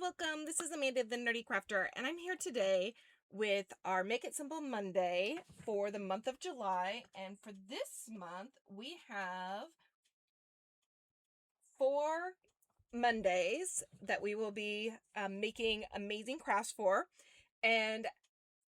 welcome. This is Amanda the Nerdy Krafter, and I'm here today with our Make It Simple Monday for the month of July. And for this month, we have 4 Mondays that we will be making amazing crafts for. And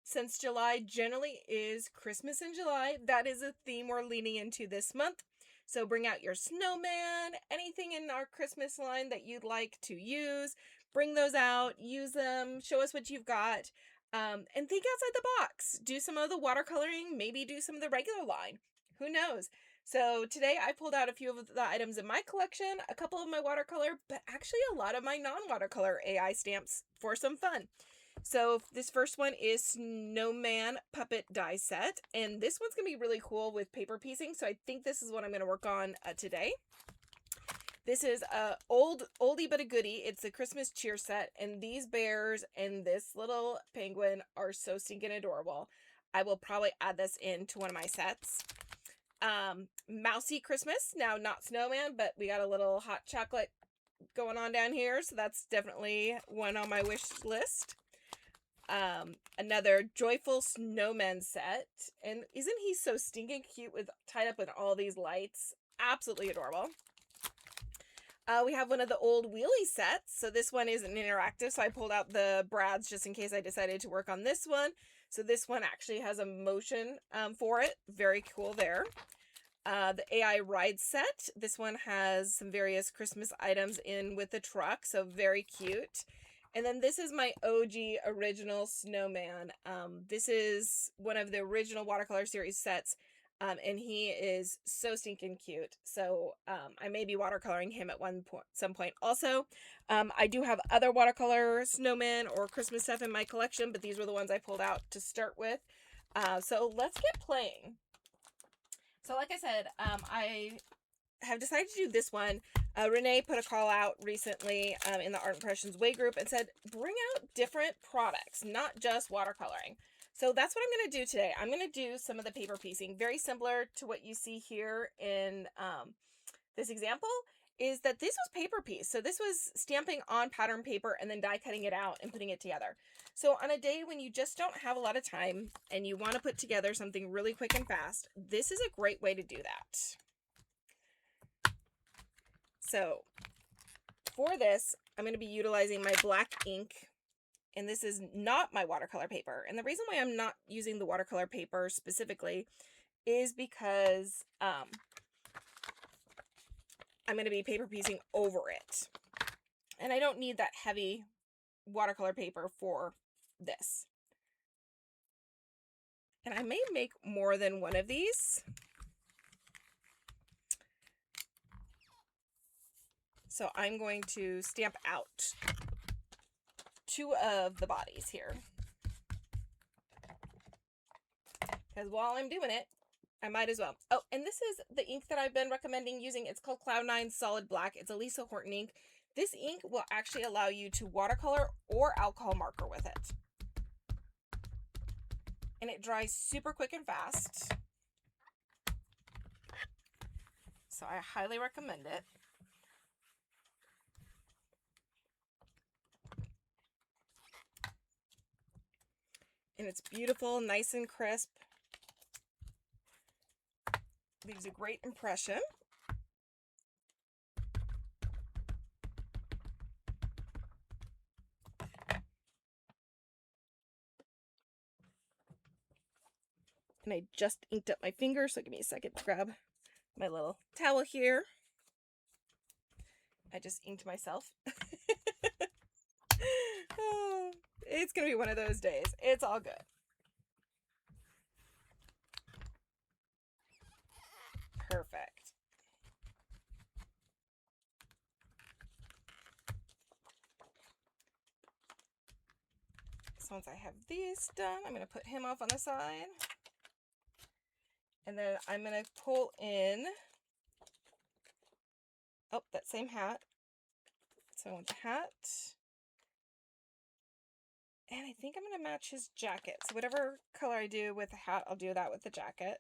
since July generally is Christmas in July, that is a theme we're leaning into this month. So bring out your snowman, anything in our Christmas line that you'd like to use. Bring those out, use them, show us what you've got, and think outside the box. Do some of the watercoloring, maybe do some of the regular line. Who knows? So today I pulled out a few of the items in my collection, a couple of my watercolor, but actually a lot of my non-watercolor AI stamps for some fun. So this first one is Snowman Puppet Die Set, and this one's going to be really cool with paper piecing, so I think this is what I'm going to work on today. This is a oldie but a goodie. It's a Christmas cheer set, and these bears and this little penguin are so stinking adorable. I will probably add this into one of my sets. Mousy Christmas. Now, not snowman, but we got a little hot chocolate going on down here, so that's definitely one on my wish list. Another joyful snowman set, and isn't he so stinking cute with tied up in all these lights? Absolutely adorable. We have one of the old wheelie sets. So this one isn't interactive, so I pulled out the brads just in case I decided to work on this one. So this one actually has a motion for it. Very cool there. The AI ride set. This one has some various Christmas items in with the truck, so very cute. And then this is my OG original snowman. This is one of the original watercolor series sets. And he is so stinking cute. So I may be watercoloring him at some point. Also, I do have other watercolor snowmen or Christmas stuff in my collection, but these were the ones I pulled out to start with. So let's get playing. So like I said, I have decided to do this one. Renee put a call out recently in the Art Impressions Way group and said, bring out different products, not just watercoloring. So that's what I'm going to do today. I'm going to do some of the paper piecing. Very similar to what you see here in this example, is that this was paper piece. So this was stamping on pattern paper and then die cutting it out and putting it together. So on a day when you just don't have a lot of time and you want to put together something really quick and fast, this is a great way to do that. So for this, I'm going to be utilizing my black ink. And this is not my watercolor paper. And the reason why I'm not using the watercolor paper specifically is because I'm going to be paper piecing over it. And I don't need that heavy watercolor paper for this. And I may make more than one of these. So I'm going to stamp out 2 of the bodies here, because while I'm doing it, I might as well. Oh, and this is the ink that I've been recommending using. It's called Cloud9 Solid Black. It's a Lisa Horton ink. This ink will actually allow you to watercolor or alcohol marker with it, and it dries super quick and fast, so I highly recommend it. And it's beautiful, nice and crisp. Leaves a great impression. And I just inked up my finger, so give me a second to grab my little towel here. I just inked myself. Oh, it's gonna be one of those days. It's all good. Perfect. So once I have these done, I'm going to put him off on the side. And then I'm going to pull in, oh, that same hat. So I want the hat. And I think I'm going to match his jacket. So whatever color I do with the hat, I'll do that with the jacket.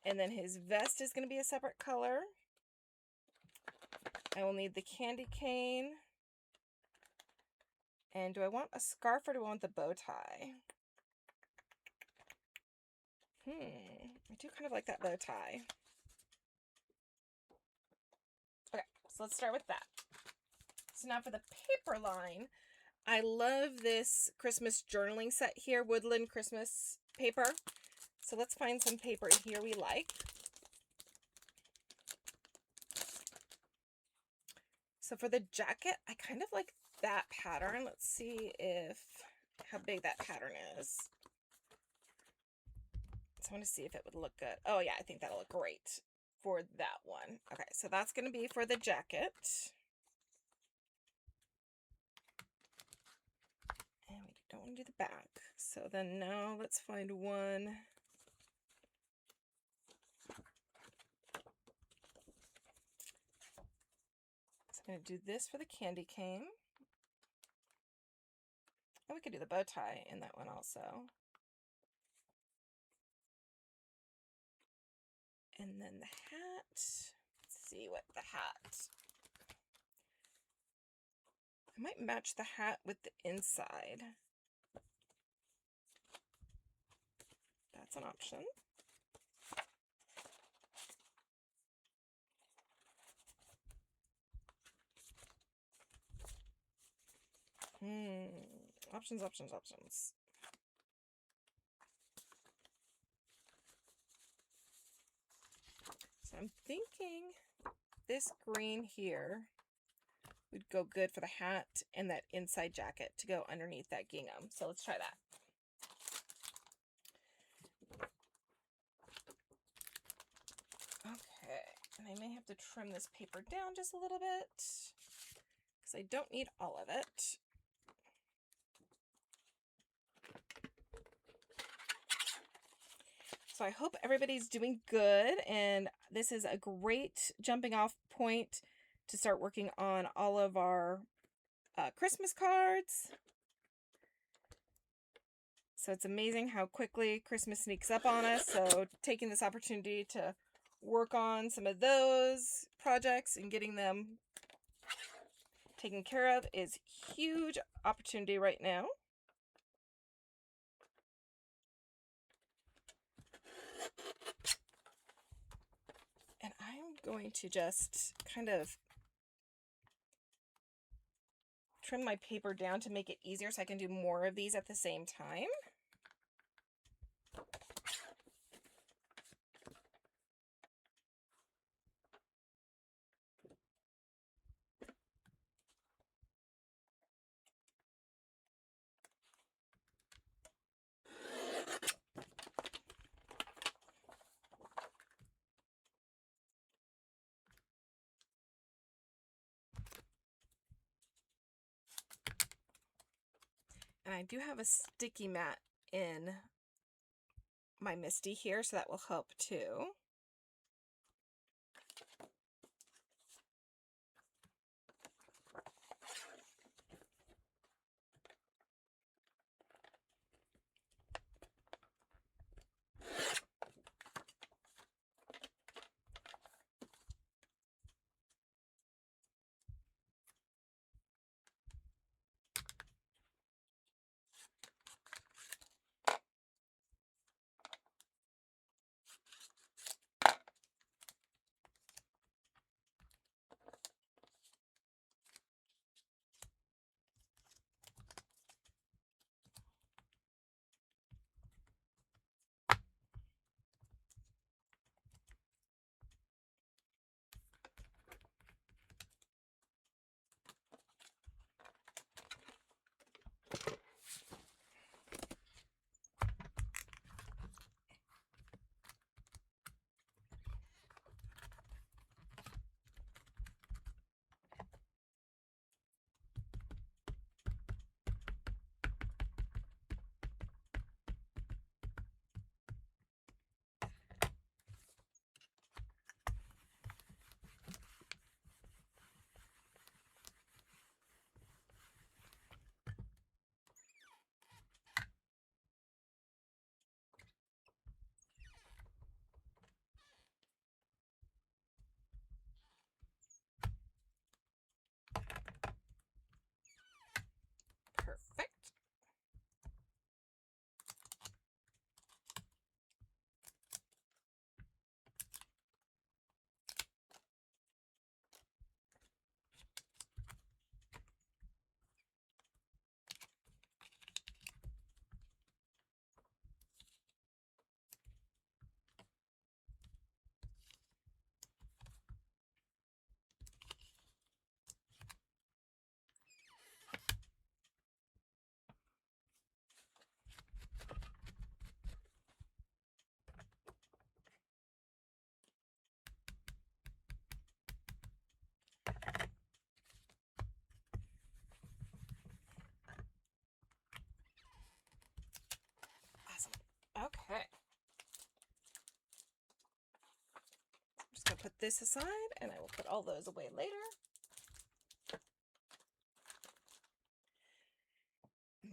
And then his vest is going to be a separate color. I will need the candy cane. And do I want a scarf or do I want the bow tie? I do kind of like that bow tie. Okay, so let's start with that. So now for the paper line, I love this Christmas journaling set here, Woodland Christmas paper. So let's find some paper here we like. So for the jacket, I kind of like that pattern. Let's see how big that pattern is. So I want to see if it would look good. Oh yeah, I think that'll look great for that one. Okay, so that's going to be for the jacket. And we don't want to do the back. So then now let's find one. So I'm going to do this for the candy cane. And we could do the bow tie in that one also. And then the hat. Let's see what the hat. I might match the hat with the inside. That's an option. Options, options, options. So I'm thinking this green here would go good for the hat and that inside jacket to go underneath that gingham. So let's try that. Okay, and I may have to trim this paper down just a little bit because I don't need all of it. So I hope everybody's doing good, and this is a great jumping off point to start working on all of our Christmas cards. So it's amazing how quickly Christmas sneaks up on us. So taking this opportunity to work on some of those projects and getting them taken care of is a huge opportunity right now. And I'm going to just kind of trim my paper down to make it easier so I can do more of these at the same time. And I do have a sticky mat in my Misty here, so that will help too. put this aside and I will put all those away later.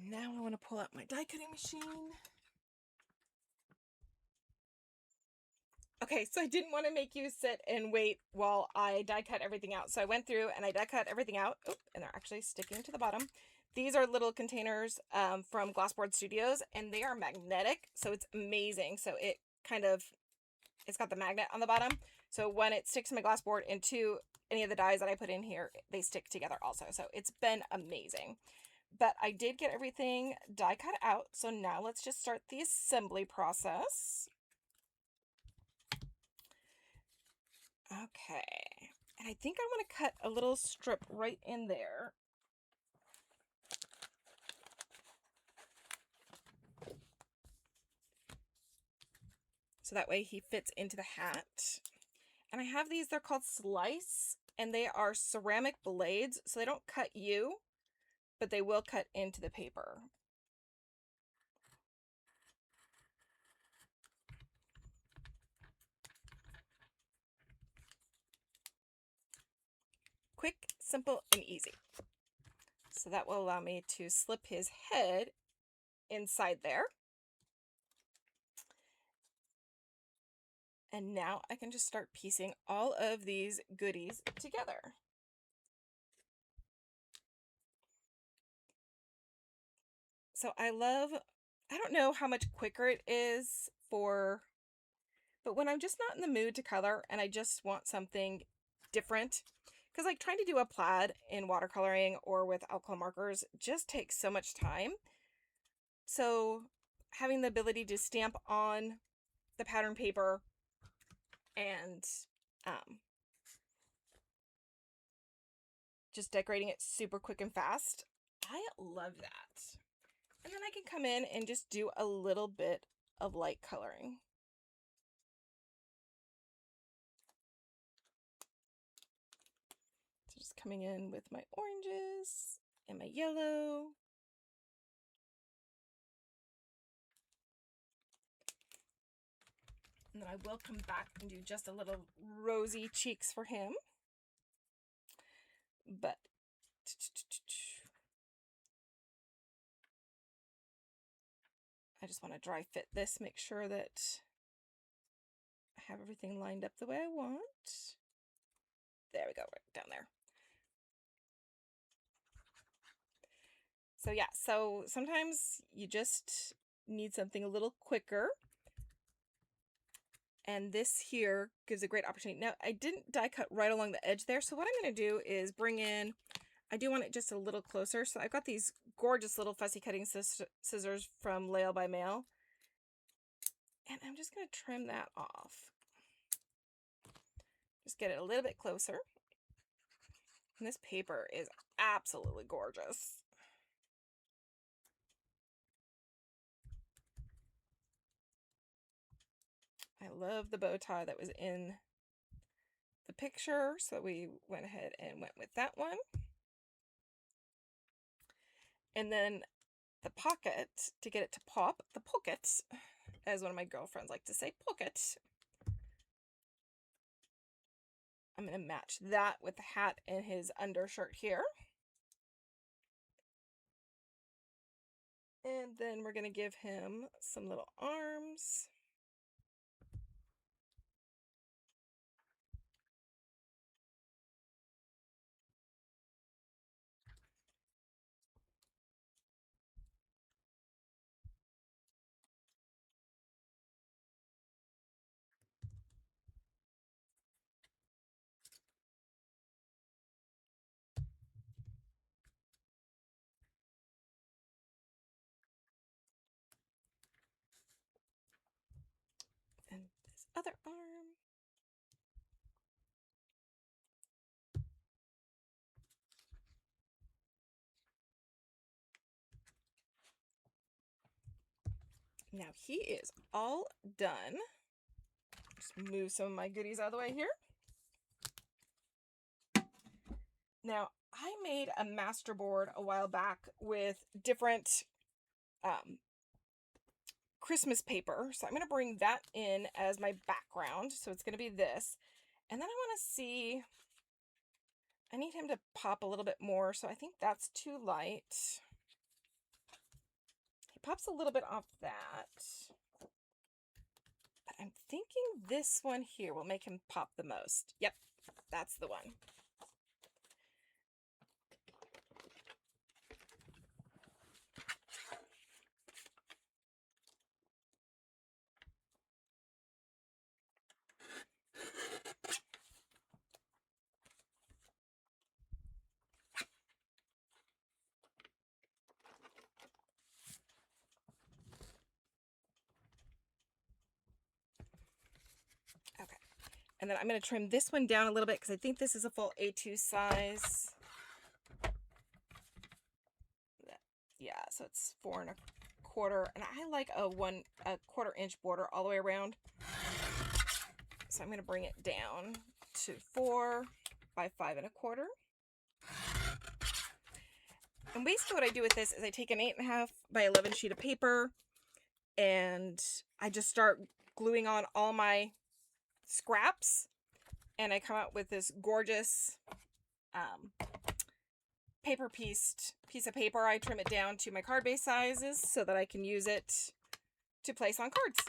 Now I want to pull out my die cutting machine. Okay, so I didn't want to make you sit and wait while I die cut everything out. So I went through and I die cut everything out. Oh, and they're actually sticking to the bottom. These are little containers from GlassBoard Studios, and they are magnetic, so it's amazing. So it it's got the magnet on the bottom. So when it sticks to my glass board into any of the dies that I put in here, they stick together also. So it's been amazing. But I did get everything die cut out. So now let's just start the assembly process. Okay. And I think I want to cut a little strip right in there. So that way he fits into the hat. And I have these, they're called Slice, and they are ceramic blades, so they don't cut you, but they will cut into the paper. Quick, simple, and easy. So that will allow me to slip his head inside there. And now I can just start piecing all of these goodies together. So I don't know how much quicker it is but when I'm just not in the mood to color and I just want something different, because like trying to do a plaid in watercoloring or with alcohol markers just takes so much time. So having the ability to stamp on the pattern paper and just decorating it super quick and fast, I love that. And then I can come in and just do a little bit of light coloring. So just coming in with my oranges and my yellow. And then I will come back and do just a little rosy cheeks for him. But I just want to dry fit this, make sure that I have everything lined up the way I want. There we go, right down there. So yeah, so sometimes you just need something a little quicker. And this here gives a great opportunity. Now, I didn't die cut right along the edge there, so what I'm going to do is bring in, I do want it just a little closer. So I've got these gorgeous little fussy cutting scissors from Lail by Mail. And I'm just going to trim that off. Just get it a little bit closer. And this paper is absolutely gorgeous. I love the bow tie that was in the picture, so we went ahead and went with that one. And then the pocket, to get it to pop, the pocket, as one of my girlfriends like to say, pocket. I'm going to match that with the hat and his undershirt here. And then we're going to give him some little arms. And this other arm. Now he is all done. Just move some of my goodies out of the way here. Now, I made a master board a while back with different Christmas paper. So I'm going to bring that in as my background. So it's going to be this. And then I want to see, I need him to pop a little bit more, so I think that's too light. He pops a little bit off that. But I'm thinking this one here will make him pop the most. Yep, that's the one. Okay, and then I'm going to trim this one down a little bit because I think this is a full A2 size. Yeah, so it's 4 1/4, and I like a 1/4 inch border all the way around. So I'm going to bring it down to 4 by 5 1/4. And basically what I do with this is I take an 8.5 by 11 sheet of paper and I just start gluing on all my scraps, and I come out with this gorgeous paper piece of paper. I trim it down to my card base sizes so that I can use it to place on cards.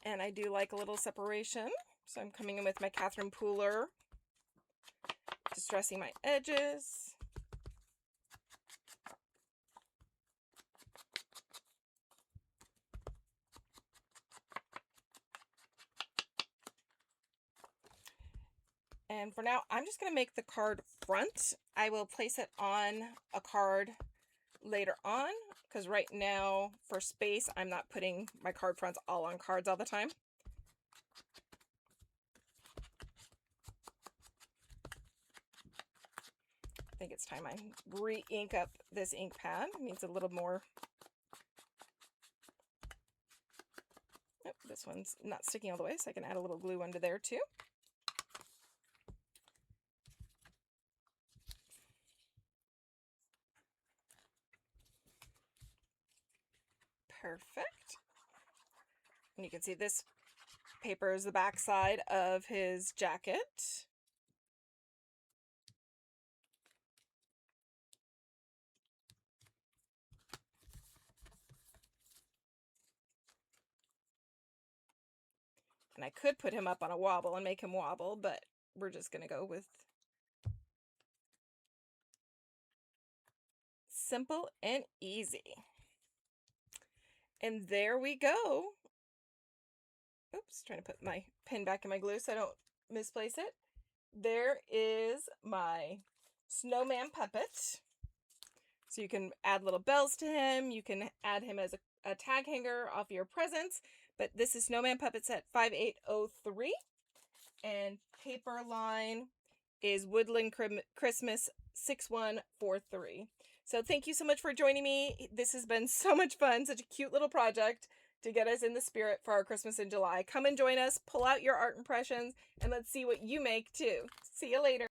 And I do like a little separation, so I'm coming in with my Catherine Pooler, distressing my edges. And for now, I'm just going to make the card front. I will place it on a card later on, because right now, for space, I'm not putting my card fronts all on cards all the time. I think it's time I re-ink up this ink pad. It needs a little more. Oh, this one's not sticking all the way, so I can add a little glue under there too. Perfect. And you can see this paper is the back side of his jacket. And I could put him up on a wobble and make him wobble, but we're just going to go with simple and easy. And there we go. Oops, trying to put my pen back in my glue so I don't misplace it. There is my Snowman Puppet. So you can add little bells to him. You can add him as a tag hanger off your presents. But this is Snowman Puppet Set 5803. And paper line is Woodland Christmas 6143. So thank you so much for joining me. This has been so much fun, such a cute little project to get us in the spirit for our Christmas in July. Come and join us, pull out your art impressions, and let's see what you make too. See you later.